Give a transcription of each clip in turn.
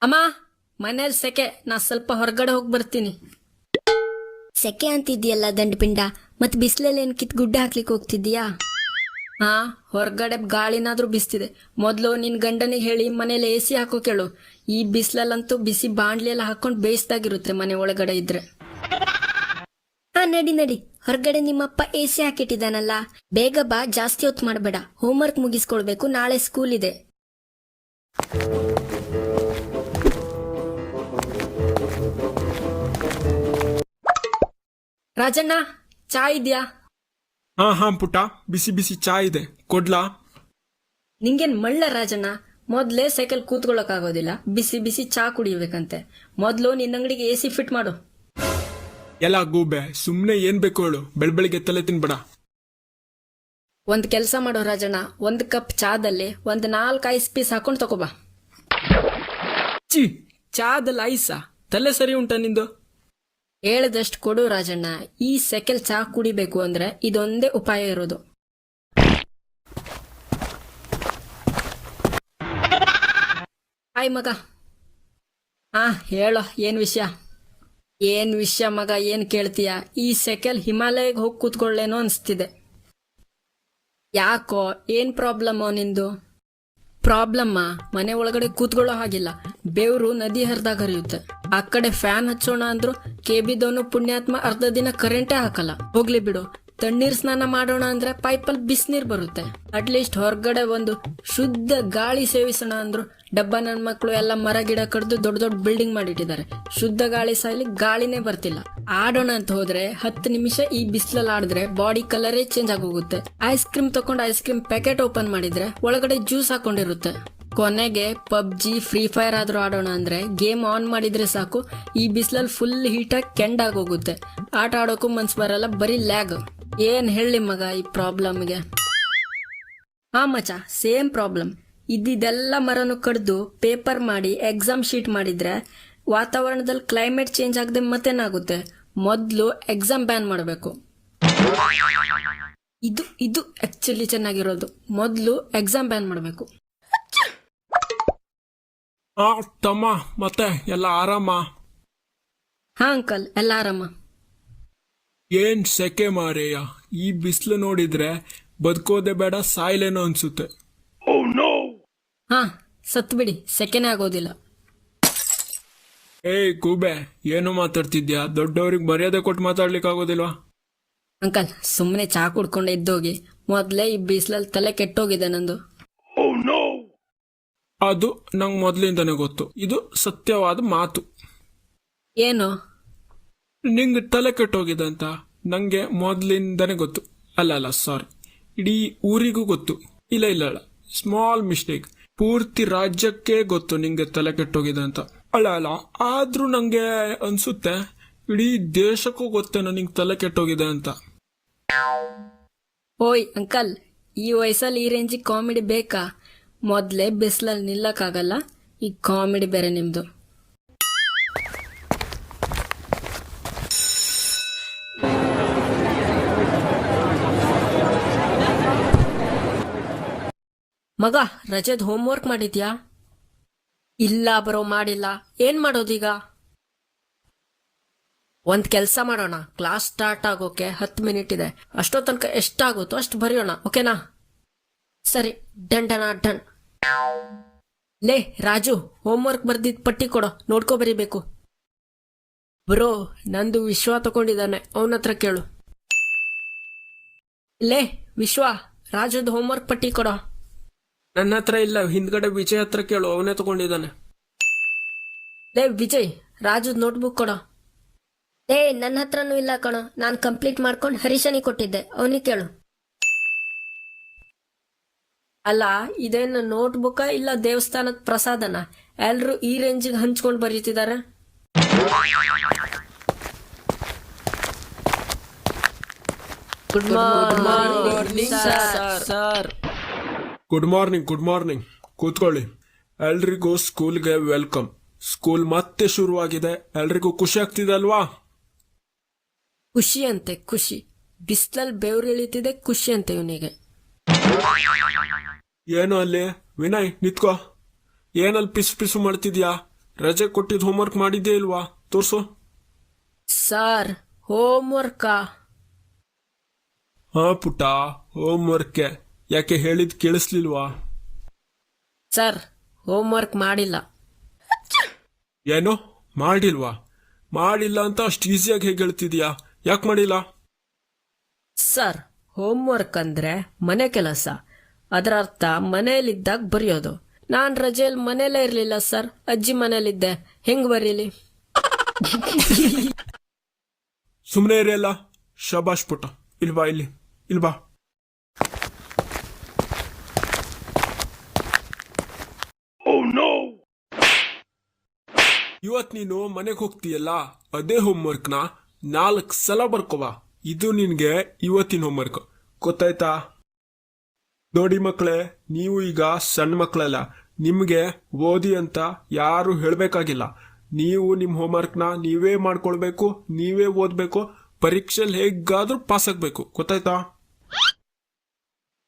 ಅಮ್ಮ, ಮನೇಲಿ ಸೆಕೆ, ನಾ ಸ್ವಲ್ಪ ಹೊರಗಡೆ ಹೋಗಿ ಬರ್ತೀನಿ. ಸೆಕೆ ಅಂತಿದ್ಯಲ್ಲ ದಂಡಪಿಂಡ, ಮತ್ ಬಿಸಿಲಲ್ಲಿ ಏನ್ ಕಿತ್ ಗುಡ್ಡೆ ಹಾಕ್ಲಿಕ್ಕೆ ಹೋಗ್ತಿದ್ಯಾ? ಹಾ, ಹೊರಗಡೆ ಗಾಳಿನಾದ್ರೂ ಬಿಸ್ತಿದೆ. ಮೊದ್ಲು ನಿನ್ ಗಂಡನಿಗೆ ಹೇಳಿ ಮನೇಲಿ AC ಹಾಕೋ ಕೇಳು. ಈ ಬಿಸಿಲಲ್ಲಂತೂ ಬಿಸಿ ಬಾಂಡ್ಲಿ ಎಲ್ಲ ಹಾಕೊಂಡ್ ಬೇಯಿಸ್ದಾಗಿರುತ್ತೆ ಮನೆ ಒಳಗಡೆ ಇದ್ರೆ. ಹಾ, ನಡಿ ನಡಿ, ಹೊರಗಡೆ ನಿಮ್ಮಪ್ಪ AC ಹಾಕಿಟ್ಟಿದ್ದಾನಲ್ಲ. ಬೇಗ ಬಾ, ಜಾಸ್ತಿ ಹೊತ್ತು ಮಾಡಬೇಡ. ಹೋಮ್ವರ್ಕ್ ಮುಗಿಸ್ಕೊಳ್ಬೇಕು, ನಾಳೆ ಸ್ಕೂಲ್ ಇದೆ. ರಾಜಣ್ಣ, ಚಾ ಇದ್ಯಾ? ಹಾ ಪುಟ್ಟ, ಬಿಸಿ ಬಿಸಿ ಚಾ ಇದೆ, ಕೊಡ್ಲಾ? ನಿಂಗೇನ್ ಮಳ್ಳ ರಾಜಣ್ಣ, ಮೊದ್ಲೇ ಸೈಕಲ್ ಕೂತ್ಕೊಳ್ಳೋಕಾಗೋದಿಲ್ಲ, ಬಿಸಿ ಬಿಸಿ ಚಾ ಕುಡಿಬೇಕಂತೆ. ಮೊದ್ಲು ನಿನ್ನ ಅಂಗಡಿಗೆ AC ಫಿಟ್ ಮಾಡು. ಎಲ್ಲ ಗೂಬೆ, ಸುಮ್ನೆ ಏನ್ ಬೇಕು ಹೇಳು, ಬೆಳಬೆಳಿಗ್ಗೆ ತಲೆ ತಿನ್ಬೇಡ. ಒಂದ್ ಕೆಲ್ಸ ಮಾಡೋ ರಾಜಣ್ಣ, 1 ಕಪ್ ಚಾದಲ್ಲಿ 4 ಐಸ್ ಪೀಸ್ ಹಾಕೊಂಡ್ ತಗೋಬಾ. ಚಿ, ಚಾದಲ್ಲಿ ಐಸಾ? ತಲೆ ಸರಿ ಉಂಟಾ ನಿಂದು? ಹೇಳದಷ್ಟು ಕೊಡು ರಾಜಣ್ಣ. ಈ ಸೆಕೆಲ್ ಚಾ ಕುಡಿಬೇಕು ಅಂದ್ರೆ ಇದೊಂದೇ ಉಪಾಯ ಇರೋದು. ಹಾಯ್ ಮಗ. ಹಾ ಹೇಳೋ, ಏನ್ ವಿಷಯ ಮಗ, ಏನ್ ಕೇಳ್ತೀಯ? ಈ ಸೆಕೆಲ್ ಹಿಮಾಲಯಕ್ಕೆ ಹೋಗಿ ಕೂತ್ಕೊಳ್ಳೇನೋ ಅನ್ಸ್ತಿದೆ. ಯಾಕೋ, ಏನ್ ಪ್ರಾಬ್ಲಮ್ಮೋ ನಿಂದು? ಪ್ರಾಬ್ಲಮ್ಮ, ಮನೆ ಒಳಗಡೆ ಕೂತ್ಕೊಳ್ಳೋ ಹಾಗಿಲ್ಲ. ಬೆವರು ನದಿ ಹರಿದಾಗ ಹರಿಯುತ್ತೆ. ಆ ಕಡೆ ಫ್ಯಾನ್ ಹಚ್ಚೋಣ ಅಂದ್ರು ಕೆಬಿದವನು ಪುಣ್ಯಾತ್ಮ ಅರ್ಧ ದಿನ ಕರೆಂಟೇ ಹಾಕಲ್ಲ. ಹೋಗ್ಲಿ ಬಿಡು. ತಣ್ಣೀರ್ ಸ್ನಾನ ಮಾಡೋಣ ಅಂದ್ರೆ ಪೈಪಲ್ಲಿ ಬಿಸಿನೀರ್ ಬರುತ್ತೆ. ಅಟ್ಲೀಸ್ಟ್ ಹೊರಗಡೆ ಒಂದು ಶುದ್ಧ ಗಾಳಿ ಸೇವಿಸೋಣ ಅಂದ್ರು ಡಬ್ಬ ನನ್ ಮಕ್ಳು ಎಲ್ಲ ಮರ ಗಿಡ ಕಡ್ದು ದೊಡ್ಡ ದೊಡ್ಡ ಬಿಲ್ಡಿಂಗ್ ಮಾಡಿಟ್ಟಿದ್ದಾರೆ. ಶುದ್ಧ ಗಾಳಿ ಸಾಯ್ಲಿ ಗಾಳಿನೇ ಬರ್ತಿಲ್ಲ. ಆಡೋಣ ಅಂತ ಹೋದ್ರೆ 10 ನಿಮಿಷ ಈ ಬಿಸಿಲಲ್ಲಿ ಆಡಿದ್ರೆ ಬಾಡಿ ಕಲರೇ ಚೇಂಜ್ ಆಗೋಗುತ್ತೆ. ಐಸ್ ಕ್ರೀಮ್ ತಕೊಂಡು ಐಸ್ ಕ್ರೀಮ್ ಪ್ಯಾಕೆಟ್ ಓಪನ್ ಮಾಡಿದ್ರೆ ಒಳಗಡೆ ಜ್ಯೂಸ್ ಹಾಕೊಂಡಿರುತ್ತೆ. ಕೊನೆಗೆ PUBG, ಫ್ರೀ ಫೈರ್ ಆದ್ರೂ ಆಡೋಣ ಅಂದ್ರೆ ಗೇಮ್ ಆನ್ ಮಾಡಿದ್ರೆ ಸಾಕು, ಈ ಬಿಸಿಲಲ್ಲಿ ಫುಲ್ ಹೀಟಾಗಿ ಕೆಂಡಾಗೋಗುತ್ತೆ. ಆಟ ಆಡೋಕು ಮನ್ಸು ಬರಲ್ಲ, ಬರೀ ಲ್ಯಾಗ್. ಏನ್ ಹೇಳಿ ಮಗ ಈ ಪ್ರಾಬ್ಲಮ್ಗೆ? ಹಾ ಮಚ, ಸೇಮ್ ಪ್ರಾಬ್ಲಮ್. ಇದೆಲ್ಲ ಮರನು ಕಡ್ದು ಪೇಪರ್ ಮಾಡಿ ಎಕ್ಸಾಮ್ ಶೀಟ್ ಮಾಡಿದ್ರೆ ವಾತಾವರಣದಲ್ಲಿ ಕ್ಲೈಮೇಟ್ ಚೇಂಜ್ ಆಗದೆ ಮತ್ತೇನಾಗುತ್ತೆ? ಮೊದ್ಲು ಎಕ್ಸಾಮ್ ಬ್ಯಾನ್ ಮಾಡಬೇಕು. ಇದು ಆಕ್ಚುಲಿ ಚೆನ್ನಾಗಿರೋದು. ಮೊದ್ಲು ಎಕ್ಸಾಮ್ ಬ್ಯಾನ್ ಮಾಡಬೇಕು. ತಮ್ಮ, ಮತ್ತೆ ಎಲ್ಲ ಆರಾಮ? ಹಾ ಅಂಕಲ್, ಎಲ್ಲ ಆರಾಮ. ಏನ್ ಸೆಕೆ ಮಾರೇಯ, ಈ ಬಿಸಿಲು ನೋಡಿದ್ರೆ ಬದುಕೋದೆ ಬೇಡ, ಸಾಯ್ಲೇನೋ ಅನ್ಸುತ್ತೆ. ಹಾ, ಸತ್ ಬಿಡಿ, ಸೆಕೆನೇ ಆಗೋದಿಲ್ಲ. ಏಯ್ ಗೂಬೆ, ಏನು ಮಾತಾಡ್ತಿದ್ಯಾ? ದೊಡ್ಡವ್ರಿಗೆ ಮರ್ಯಾದೆ ಕೊಟ್ಟು ಮಾತಾಡ್ಲಿಕ್ಕೆ ಆಗೋದಿಲ್ವಾ? ಅಂಕಲ್, ಸುಮ್ಮನೆ ಚಾ ಕುಡ್ಕೊಂಡೆ ಇದ್ದೋಗಿ. ಮೊದ್ಲೇ ಈ ಬಿಸಿಲಲ್ಲಿ ತಲೆ ಕೆಟ್ಟೋಗಿದೆ ನಂದು. ಅದು ನಂಗೆ ಮೊದ್ಲಿಂದಾನೆ ಗೊತ್ತು. ಇದು ಸತ್ಯವಾದ ಮಾತು. ಏನು? ನಿಂಗೆ ತಲೆ ಕೆಟ್ಟೋಗಿದೆ ಅಂತ ನಂಗೆ ಮೊದ್ಲಿಂದಾನೆ ಗೊತ್ತು. ಅಲ್ಲ ಸಾರಿ, ಇಡೀ ಊರಿಗೂ ಗೊತ್ತು. ಇಲ್ಲ, ಸ್ಮಾಲ್ ಮಿಸ್ಟೇಕ್. ಪೂರ್ತಿ ರಾಜ್ಯಕ್ಕೆ ಗೊತ್ತು ನಿಂಗೆ ತಲೆ ಕೆಟ್ಟೋಗಿದೆ ಅಂತ. ಅಲ್ಲ, ಆದ್ರೂ ನಂಗೆ ಅನ್ಸುತ್ತೆ ಇಡೀ ದೇಶಕ್ಕೂ ಗೊತ್ತೇನೋ ನಿಂಗೆ ತಲೆ ಕೆಟ್ಟೋಗಿದೆ ಅಂತ. ಓಯ್ ಅಂಕಲ್, ಈ ವಯಸ್ಸಲ್ಲಿ ಈ ರೇಂಜಿಗೆ ಕಾಮಿಡಿ ಬೇಕಾ? ಮೊದ್ಲೇ ಬಿಸಿಲಲ್ಲಿ ನಿಲ್ಲಕ್ಕಾಗಲ್ಲ, ಈ ಕಾಮಿಡಿ ಬೇರೆ ನಿಮ್ದು. ಮಗ, ರಜೆದ್ ಹೋಮ್ವರ್ಕ್ ಮಾಡಿದ್ಯಾ? ಇಲ್ಲ ಬರೋ, ಮಾಡಿಲ್ಲ. ಏನ್ ಮಾಡೋದೀಗ? ಒಂದ್ ಕೆಲ್ಸ ಮಾಡೋಣ, ಕ್ಲಾಸ್ ಸ್ಟಾರ್ಟ್ ಆಗೋಕೆ 10 ಮಿನಿಟ್ ಇದೆ. ಅಷ್ಟೋ ತನಕ ಎಷ್ಟಾಗುತ್ತೋ ಅಷ್ಟು ಬರೆಯೋಣ, ಓಕೆನಾ? ಸರಿ, ಡನ್. ಲೇ ರಾಜು, ಹೋಮ್ವರ್ಕ್ ಬರ್ದಿದ್ ಪಟ್ಟಿ ಕೊಡೋ, ನೋಡ್ಕೊ ಬರೀಬೇಕು. ಬ್ರೋ, ನಂದು ವಿಶ್ವ ತಗೊಂಡಿದ್ದಾನೆ, ಅವನ ಹತ್ರ ಕೇಳು. ಲೇ ವಿಶ್ವ, ರಾಜುದ್ ಹೋಮ್ವರ್ಕ್ ಪಟ್ಟಿ ಕೊಡೋ. ನನ್ನ ಹತ್ರ ಇಲ್ಲ, ಹಿಂದ್ಗಡೆ ವಿಜಯ್ ಹತ್ರ ಕೇಳು, ಅವನೇ ತಗೊಂಡಿದ್ದಾನೆ. ಲೇ ವಿಜಯ್, ರಾಜುದ್ ನೋಟ್ಬುಕ್ ಕೊಡೋ. ನನ್ನ ಹತ್ರನೂ ಇಲ್ಲ ಕಣೋ, ನಾನ್ ಕಂಪ್ಲೀಟ್ ಮಾಡ್ಕೊಂಡು ಹರೀಶನಿಗೆ ಕೊಟ್ಟಿದ್ದೆ, ಅವನಿಗೆ ಕೇಳು. ಅಲ್ಲ, ಇದೇನು ನೋಟ್ಬುಕ್ ಇಲ್ಲ ದೇವಸ್ಥಾನದ ಪ್ರಸಾದನ? ಎಲ್ರು ಈ ರೇಂಜಿಗೆ ಹಂಚ್ಕೊಂಡು ಬರೀತಿದ್ದಾರೆ. Good morning sir. Good morning. ಕೂತ್ಕೊಳ್ಳಿ. ಎಲ್ರಿಗೂ ಸ್ಕೂಲ್ಗೆ ವೆಲ್ಕಮ್. ಸ್ಕೂಲ್ ಮತ್ತೆ ಶುರುವಾಗಿದೆ. ಎಲ್ರಿಗೂ ಖುಷಿ ಆಗ್ತಿದೆ ಅಲ್ವಾ? ಖುಷಿ ಅಂತೆ, ಖುಷಿ. ಬಿಸಿಲಲ್ಲಿ ಬೆವರು ಇಳಿತಿದೆ, ಖುಷಿ ಅಂತೆ ಇವನಿಗೆ. ಏನು ಅಲ್ಲಿ ವಿನಯ್ ನಿತ್ಕೋ. ಏನಲ್ಲಿ ಪಿಸು ಪಿಸು ಮಾಡ್ತಿದ್ಯಾ? ರಜೆ ಕೊಟ್ಟಿದ್ ಹೋಮ್ವರ್ಕ್ ಮಾಡಿದ್ಯಾ ಇಲ್ವಾ? ತೋರ್ಸು. ಸರ್ ಹೋಮ್ವರ್ಕಾ? ಹಾ ಪುಟ್ಟ, ಹೋಮ್ವರ್ಕೆ. ಯಾಕೆ ಹೇಳಿದ್ ಕೇಳಿಸ್ಲಿಲ್ವಾ? ಸರ್ ಹೋಮ್ವರ್ಕ್ ಮಾಡಿಲ್ಲ. ಏನು ಮಾಡಿಲ್ವಾ? ಮಾಡಿಲ್ಲ ಅಂತ ಅಷ್ಟು ಈಸಿಯಾಗಿ ಹೇಗೆ ಹೇಳ್ತಿದ್ಯಾ? ಯಾಕೆ ಮಾಡಿಲ್ಲ? ಸರ್ ಹೋಮ್ವರ್ಕ್ ಅಂದ್ರೆ ಮನೆ ಕೆಲಸ. ಅದರ ಅರ್ಥ ಮನೆಯಲ್ಲಿದ್ದಾಗ ಬರೆಯೋದು. ನಾನ್ ರಜೆಯಲ್ಲಿ ಮನೇಲೇ ಇರ್ಲಿಲ್ಲ ಸರ್, ಅಜ್ಜಿ ಮನೇಲಿದ್ದೆ. ಹೆಂಗ್ ಬರೀಲಿ? ಸುಮ್ಮನೆ ಇರಲ್ಲ. ಶಬಾಷ್ ಪುಟ್ಟ. ಇಲ್ವಾ ಇಲ್ಲಿ, ಇಲ್ವಾ. ಇವತ್ ನೀನು ಮನೆಗೆ ಹೋಗ್ತೀಯಲ್ಲ, ಅದೇ ಹೋಮ್ವರ್ಕ್ನ 4 ಸಲ ಬರ್ಕೋವಾ. ಇದು ನಿನ್ಗೆ ಇವತ್ತಿನ ಹೋಮ್ವರ್ಕ್, ಗೊತ್ತಾಯ್ತಾ? ನೋಡಿ ಮಕ್ಕಳೇ, ನೀವು ಈಗ ಸಣ್ಣ ಮಕ್ಕಳಲ್ಲ. ನಿಮ್ಗೆ ಓದಿ ಅಂತ ಯಾರು ಹೇಳ್ಬೇಕಾಗಿಲ್ಲ. ನೀವು ನಿಮ್ಮ ಹೋಮ್ವರ್ಕ್ನ ನೀವೇ ಮಾಡ್ಕೊಳ್ಬೇಕು, ನೀವೇ ಓದ್ಬೇಕು. ಪರೀಕ್ಷೆಯಲ್ಲಿ ಹೇಗಾದ್ರೂ ಪಾಸ್ ಆಗ್ಬೇಕು, ಗೊತ್ತಾಯ್ತಾ?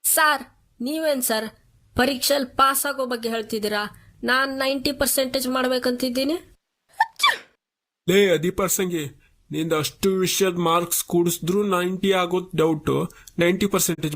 ಸರ್ ನೀವೇನ್ ಸರ್ ಪರೀಕ್ಷೆಯಲ್ಲಿ ಪಾಸ್ ಆಗೋ ಬಗ್ಗೆ ಹೇಳ್ತಿದ್ದೀರಾ? ನಾನ್ 90% ಮಾಡ್ಬೇಕಂತಿದ್ದೀನಿ. ಲೇ ಅದಿಪರ್ಸಂಗಿ, ನಿಂದ ಅಷ್ಟು ವಿಷಯದ ಮಾರ್ಕ್ಸ್ ಕೂಡಿಸಿದ್ರು 90 ಆಗೋದು ಡೌಟ್. 90%